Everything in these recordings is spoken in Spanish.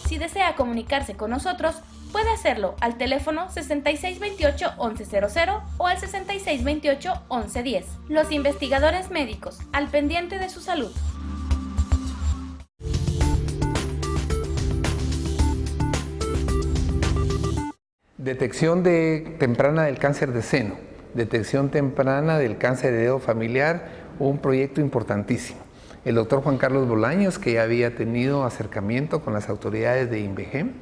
Si desea comunicarse con nosotros, puede hacerlo al teléfono 6628-1100 o al 6628-1110. Los investigadores médicos, al pendiente de su salud. Detección temprana del cáncer de seno, detección temprana del cáncer de dedo familiar, un proyecto importantísimo. El doctor Juan Carlos Bolaños, que ya había tenido acercamiento con las autoridades de INVEGEM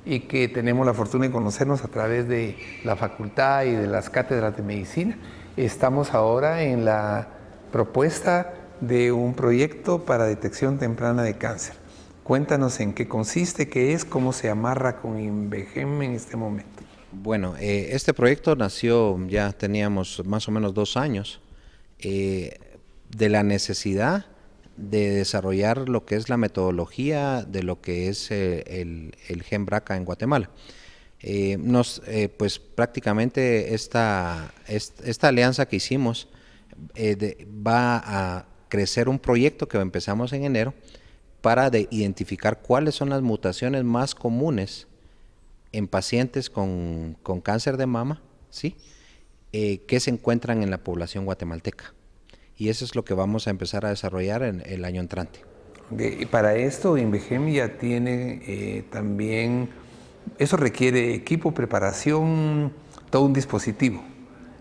y que tenemos la fortuna de conocernos a través de la facultad y de las cátedras de medicina, estamos ahora en la propuesta de un proyecto para detección temprana de cáncer. Cuéntanos en qué consiste, qué es, cómo se amarra con INVEGEM en este momento. Bueno, este proyecto nació, ya teníamos más o menos 2 años, de la necesidad de desarrollar lo que es la metodología de lo que es el gen BRCA en Guatemala. Pues prácticamente esta alianza que hicimos va a crecer un proyecto que empezamos en enero para identificar cuáles son las mutaciones más comunes en pacientes con cáncer de mama, ¿sí? Que se encuentran en la población guatemalteca. Y eso es lo que vamos a empezar a desarrollar en el año entrante. Okay. Y para esto INVEGEM ya tiene también, eso requiere equipo, preparación, todo un dispositivo.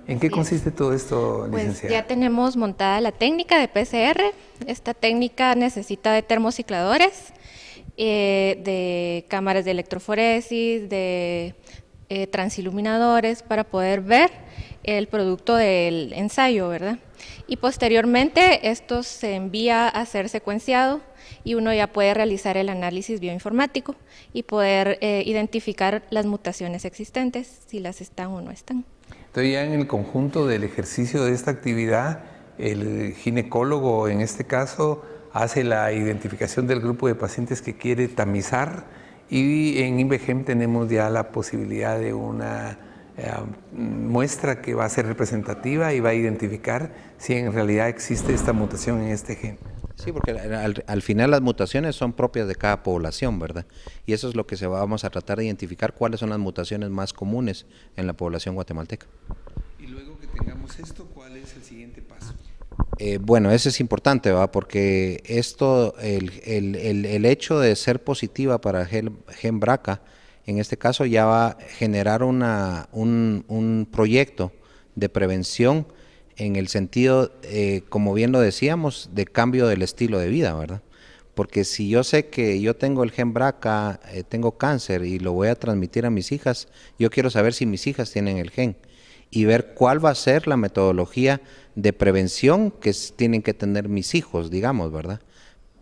¿En qué consiste todo esto, licenciada? Pues ya tenemos montada la técnica de PCR. Esta técnica necesita de termocicladores, de cámaras de electroforesis, de transiluminadores para poder ver el producto del ensayo, ¿verdad? Y posteriormente esto se envía a ser secuenciado y uno ya puede realizar el análisis bioinformático y poder identificar las mutaciones existentes, si las están o no están. Entonces ya en el conjunto del ejercicio de esta actividad, el ginecólogo en este caso hace la identificación del grupo de pacientes que quiere tamizar y en INVEGEM tenemos ya la posibilidad de una muestra que va a ser representativa y va a identificar si en realidad existe esta mutación en este gen. Sí, porque al final las mutaciones son propias de cada población, ¿verdad? Y eso es lo que vamos a tratar de identificar, cuáles son las mutaciones más comunes en la población guatemalteca. Y luego que tengamos esto, ¿cuál es el siguiente paso? Bueno, eso es importante, ¿va? Porque esto, el hecho de ser positiva para gen BRCA, en este caso ya va a generar un proyecto de prevención en el sentido, como bien lo decíamos, de cambio del estilo de vida, ¿verdad? Porque si yo sé que yo tengo el gen BRCA, tengo cáncer y lo voy a transmitir a mis hijas, yo quiero saber si mis hijas tienen el gen y ver cuál va a ser la metodología de prevención que tienen que tener mis hijos, digamos, ¿verdad?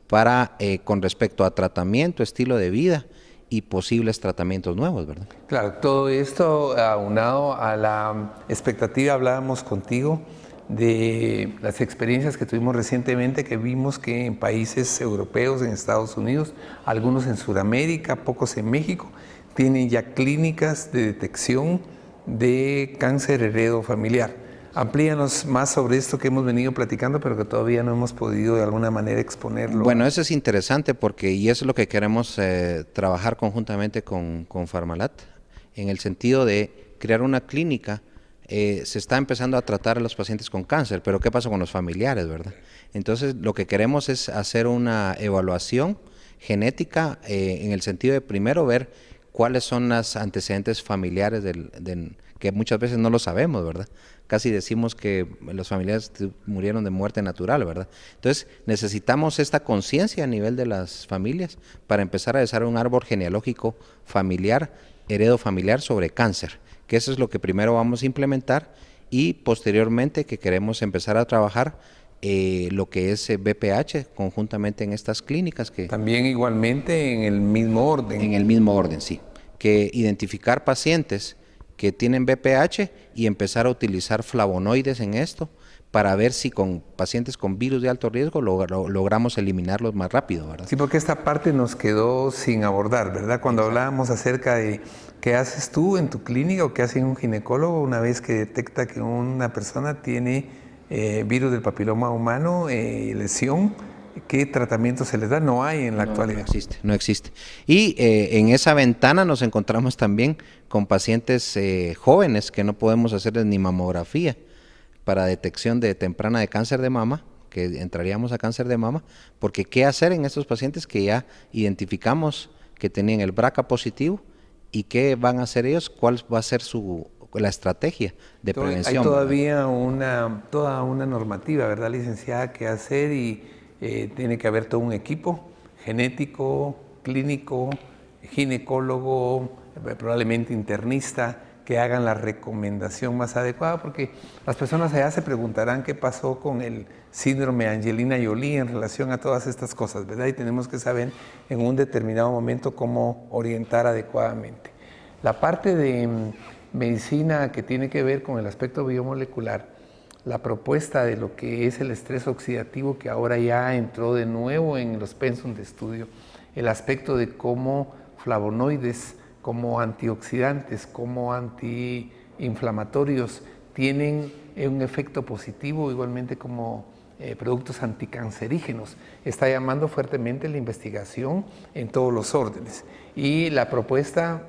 Para, con respecto a tratamiento, estilo de vida y posibles tratamientos nuevos, ¿verdad? Claro, todo esto aunado a la expectativa, hablábamos contigo de las experiencias que tuvimos recientemente, que vimos que en países europeos, en Estados Unidos, algunos en Sudamérica, pocos en México, tienen ya clínicas de detección de cáncer heredo familiar. Amplíanos más sobre esto que hemos venido platicando, pero que todavía no hemos podido de alguna manera exponerlo. Bueno, eso es interesante porque, y eso es lo que queremos trabajar conjuntamente con Farmalat, en el sentido de crear una clínica. Se está empezando a tratar a los pacientes con cáncer, pero ¿qué pasa con los familiares, verdad? Entonces, lo que queremos es hacer una evaluación genética en el sentido de primero ver cuáles son los antecedentes familiares que muchas veces no lo sabemos, ¿verdad? Casi decimos que los familiares murieron de muerte natural, ¿verdad? Entonces, necesitamos esta conciencia a nivel de las familias para empezar a desarrollar un árbol genealógico familiar, heredo familiar sobre cáncer, que eso es lo que primero vamos a implementar y posteriormente que queremos empezar a trabajar lo que es BPH conjuntamente en estas clínicas. También igualmente en el mismo orden. En el mismo orden, sí. Que identificar pacientes que tienen BPH y empezar a utilizar flavonoides en esto para ver si con pacientes con virus de alto riesgo logramos eliminarlos más rápido, ¿verdad? Sí, porque esta parte nos quedó sin abordar, ¿verdad? Cuando hablábamos acerca de qué haces tú en tu clínica o qué hace un ginecólogo una vez que detecta que una persona tiene virus del papiloma humano, lesión, qué tratamiento se les da, no hay en la actualidad. No existe. Y en esa ventana nos encontramos también con pacientes jóvenes que no podemos hacerles ni mamografía para detección temprana de cáncer de mama, que entraríamos a cáncer de mama, porque ¿qué hacer en estos pacientes que ya identificamos que tenían el BRCA positivo y qué van a hacer ellos? ¿Cuál va a ser la estrategia de prevención? Hay todavía toda una normativa, ¿verdad, licenciada, que hacer y tiene que haber todo un equipo genético, clínico, ginecólogo, probablemente internista, que hagan la recomendación más adecuada, porque las personas allá se preguntarán qué pasó con el síndrome Angelina Jolie en relación a todas estas cosas, ¿verdad? Y tenemos que saber en un determinado momento cómo orientar adecuadamente. La parte de medicina que tiene que ver con el aspecto biomolecular, la propuesta de lo que es el estrés oxidativo, que ahora ya entró de nuevo en los pensum de estudio, el aspecto de cómo flavonoides, como antioxidantes, como antiinflamatorios, tienen un efecto positivo, igualmente como productos anticancerígenos. Está llamando fuertemente la investigación en todos los órdenes. Y la propuesta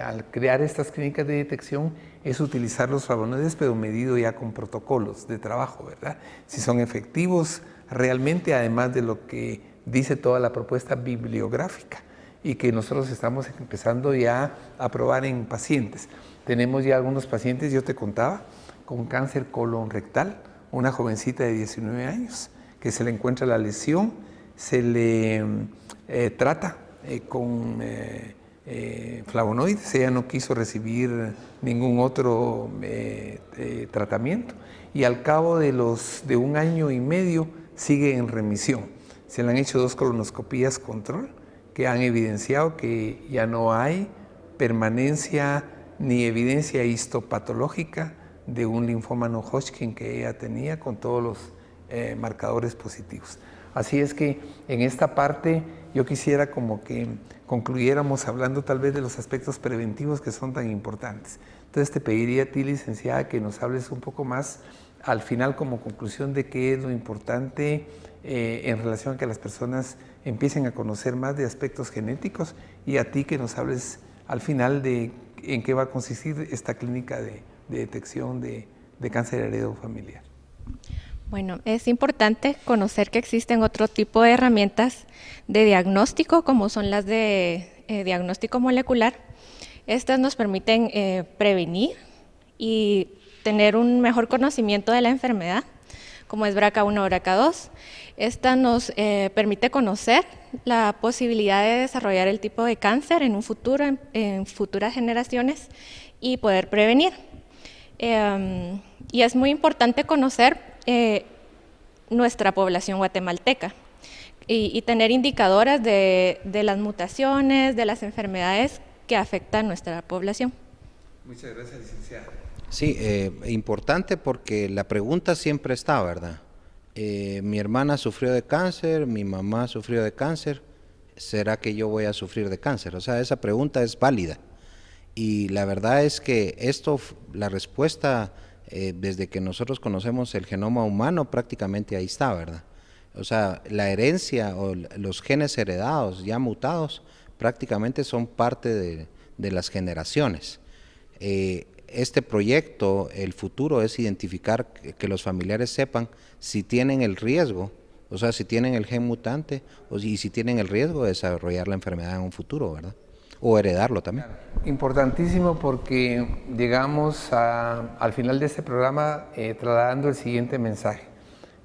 al crear estas clínicas de detección es utilizar los flavonoides, pero medido ya con protocolos de trabajo, ¿verdad? Si son efectivos realmente, además de lo que dice toda la propuesta bibliográfica, y que nosotros estamos empezando ya a probar en pacientes. Tenemos ya algunos pacientes, yo te contaba, con cáncer colon rectal, una jovencita de 19 años, que se le encuentra la lesión, se le trata con flavonoides, ella no quiso recibir ningún otro tratamiento, y al cabo de un año y medio sigue en remisión. Se le han hecho 2 colonoscopías control, que han evidenciado que ya no hay permanencia ni evidencia histopatológica de un linfoma no Hodgkin que ella tenía con todos los marcadores positivos. Así es que en esta parte yo quisiera como que concluyéramos hablando tal vez de los aspectos preventivos que son tan importantes. Entonces te pediría a ti, licenciada, que nos hables un poco más al final como conclusión de qué es lo importante en relación a que las personas empiecen a conocer más de aspectos genéticos, y a ti que nos hables al final de en qué va a consistir esta clínica de detección de cáncer heredado familiar. Bueno, es importante conocer que existen otro tipo de herramientas de diagnóstico, como son las de diagnóstico molecular. Estas nos permiten prevenir y tener un mejor conocimiento de la enfermedad, como es BRCA1 o BRCA2. Esta nos permite conocer la posibilidad de desarrollar el tipo de cáncer en un futuro, en futuras generaciones, y poder prevenir. Y es muy importante conocer nuestra población guatemalteca y tener indicadores de las mutaciones, de las enfermedades que afectan a nuestra población. Muchas gracias, licenciada. Sí, importante porque la pregunta siempre está, ¿verdad? Mi hermana sufrió de cáncer, mi mamá sufrió de cáncer, ¿será que yo voy a sufrir de cáncer? O sea, esa pregunta es válida. Y la verdad es que la respuesta, desde que nosotros conocemos el genoma humano, prácticamente ahí está, ¿verdad? O sea, la herencia o los genes heredados ya mutados prácticamente son parte de las generaciones. Este proyecto, el futuro es identificar que los familiares sepan si tienen el riesgo, o sea, si tienen el gen mutante y si tienen el riesgo de desarrollar la enfermedad en un futuro, ¿verdad? O heredarlo también. Importantísimo, porque llegamos al final de este programa trasladando el siguiente mensaje.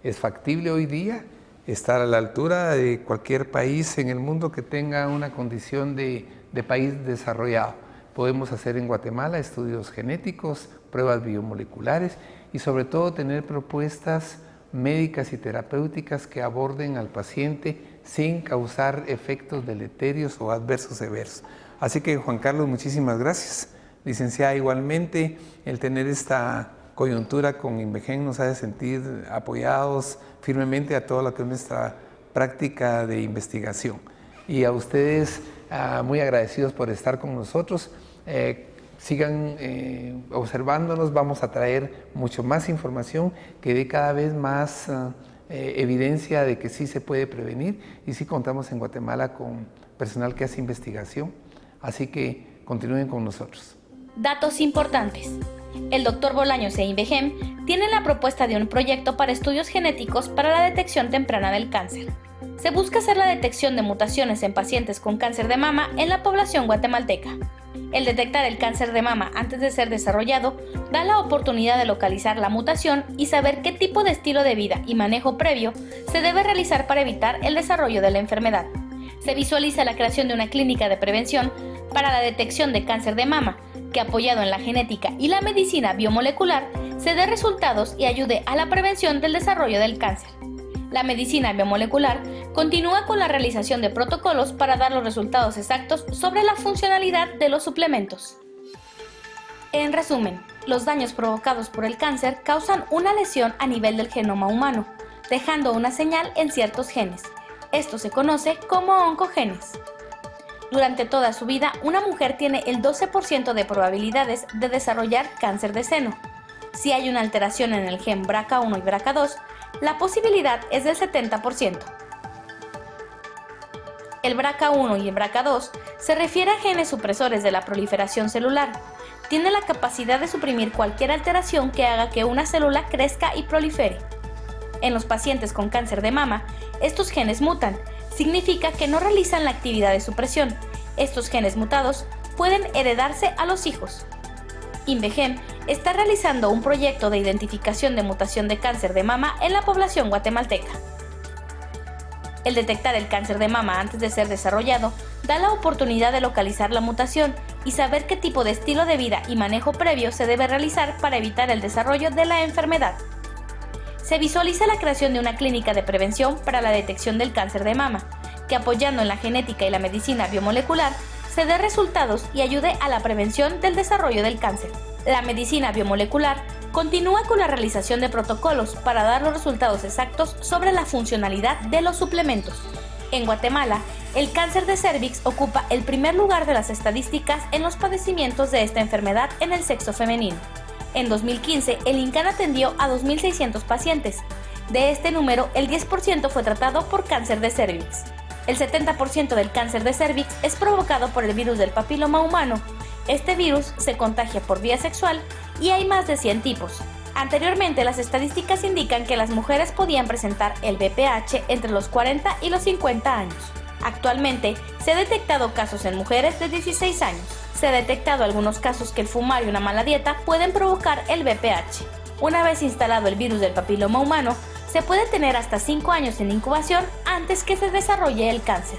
Es factible hoy día estar a la altura de cualquier país en el mundo que tenga una condición de país desarrollado. Podemos hacer en Guatemala estudios genéticos, pruebas biomoleculares y sobre todo tener propuestas médicas y terapéuticas que aborden al paciente sin causar efectos deleterios o adversos severos. Así que, Juan Carlos, muchísimas gracias. Licenciada, igualmente, el tener esta coyuntura con Invegen nos hace sentir apoyados firmemente a toda lo que es nuestra práctica de investigación. Y a ustedes, muy agradecidos por estar con nosotros. Sigan observándonos, vamos a traer mucho más información que dé cada vez más evidencia de que sí se puede prevenir y sí contamos en Guatemala con personal que hace investigación, así que continúen con nosotros. Datos importantes. El Dr. Bolaños e INVEGEM tienen la propuesta de un proyecto para estudios genéticos para la detección temprana del cáncer. Se busca hacer la detección de mutaciones en pacientes con cáncer de mama en la población guatemalteca. El detectar el cáncer de mama antes de ser desarrollado da la oportunidad de localizar la mutación y saber qué tipo de estilo de vida y manejo previo se debe realizar para evitar el desarrollo de la enfermedad. Se visualiza la creación de una clínica de prevención para la detección de cáncer de mama, que apoyado en la genética y la medicina biomolecular, se dé resultados y ayude a la prevención del desarrollo del cáncer. La medicina biomolecular continúa con la realización de protocolos para dar los resultados exactos sobre la funcionalidad de los suplementos. En resumen, los daños provocados por el cáncer causan una lesión a nivel del genoma humano, dejando una señal en ciertos genes. Esto se conoce como oncogenes. Durante toda su vida, una mujer tiene el 12% de probabilidades de desarrollar cáncer de seno. Si hay una alteración en el gen BRCA1 y BRCA2, la posibilidad es del 70%. El BRCA1 y el BRCA2 se refiere a genes supresores de la proliferación celular. Tiene la capacidad de suprimir cualquier alteración que haga que una célula crezca y prolifere. En los pacientes con cáncer de mama, estos genes mutan. Significa que no realizan la actividad de supresión. Estos genes mutados pueden heredarse a los hijos. INVEGEM está realizando un proyecto de identificación de mutación de cáncer de mama en la población guatemalteca. El detectar el cáncer de mama antes de ser desarrollado da la oportunidad de localizar la mutación y saber qué tipo de estilo de vida y manejo previo se debe realizar para evitar el desarrollo de la enfermedad. Se visualiza la creación de una clínica de prevención para la detección del cáncer de mama, que apoyando en la genética y la medicina biomolecular, se dé resultados y ayude a la prevención del desarrollo del cáncer. La medicina biomolecular continúa con la realización de protocolos para dar los resultados exactos sobre la funcionalidad de los suplementos. En Guatemala, el cáncer de cérvix ocupa el primer lugar de las estadísticas en los padecimientos de esta enfermedad en el sexo femenino. En 2015, el INCAN atendió a 2.600 pacientes. De este número, el 10% fue tratado por cáncer de cérvix. El 70% del cáncer de cérvix es provocado por el virus del papiloma humano. Este virus se contagia por vía sexual y hay más de 100 tipos. Anteriormente, las estadísticas indican que las mujeres podían presentar el VPH entre los 40 y los 50 años. Actualmente, se ha detectado casos en mujeres de 16 años. Se ha detectado algunos casos que el fumar y una mala dieta pueden provocar el VPH. Una vez instalado el virus del papiloma humano, se puede tener hasta 5 años en incubación antes que se desarrolle el cáncer.